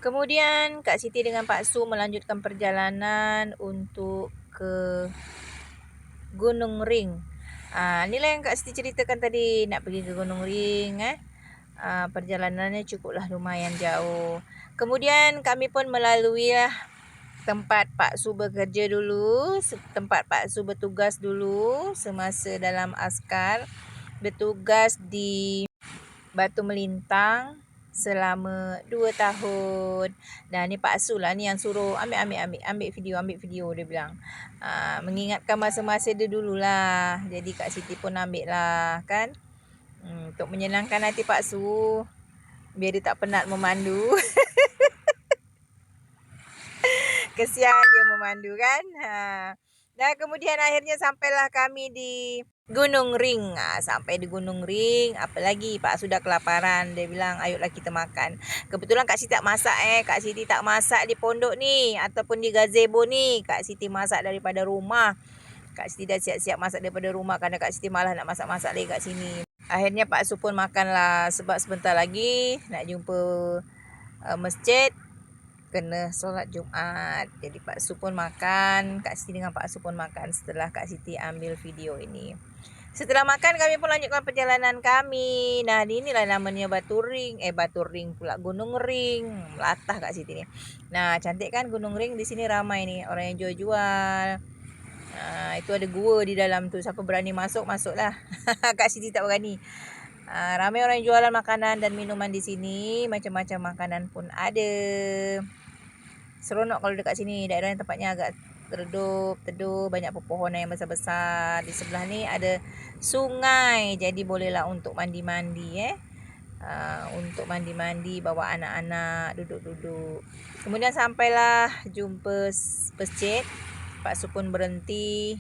Kemudian Kak Siti dengan Pak Su melanjutkan perjalanan untuk ke Gunung Ring. Inilah yang Kak Siti ceritakan tadi, nak pergi ke Gunung Ring. Perjalanannya cukuplah lumayan jauh. Kemudian kami pun melalui tempat Pak Su bekerja dulu, tempat Pak Su bertugas dulu semasa dalam askar, bertugas di Batu Melintang selama 2 tahun. Dan ni Pak Su lah ni yang suruh ambil video dia bilang. Mengingatkan masa-masa dia dululah. Jadi Kak Siti pun ambil lah kan. Untuk menyenangkan hati Pak Su, biar dia tak penat memandu. Kesian dia memandu kan. Dan kemudian akhirnya sampailah kami di Gunung Ring. Sampai di Gunung Ring, apa lagi, Pak sudah kelaparan. Dia bilang, ayolah kita makan. Kebetulan Kak Siti tak masak Kak Siti tak masak di pondok ni ataupun di gazebo ni. Kak Siti masak daripada rumah. Kak Siti dah siap-siap masak daripada rumah kerana Kak Siti malas nak masak-masak lagi kat sini. Akhirnya Pak Su pun makanlah sebab sebentar lagi nak jumpa masjid, kena solat Jumaat. Jadi Pak Su pun makan, Kak Siti dengan Pak Su pun makan setelah Kak Siti ambil video ini. Setelah makan kami pun lanjutkan perjalanan kami. Nah, inilah namanya Batu Ring. Batu Ring pula, Gunung Ring. Melatah Kak Siti ni. Nah, cantik kan Gunung Ring, di sini ramai ni orang yang jual-jual. Itu ada gua di dalam tu. Siapa berani masuk, masuklah. Kak Siti tak berani. Ramai orang yang jualan makanan dan minuman di sini. Macam-macam makanan pun ada. Seronok kalau dekat sini. Daerah yang tempatnya agak teduh, banyak pepohonan yang besar-besar. Di sebelah ni ada sungai, jadi bolehlah untuk mandi-mandi untuk mandi-mandi, bawa anak-anak duduk-duduk. Kemudian sampailah jumpa masjid. Pak Su pun berhenti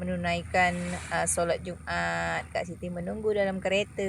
menunaikan solat Jumaat. Kak Siti menunggu dalam kereta.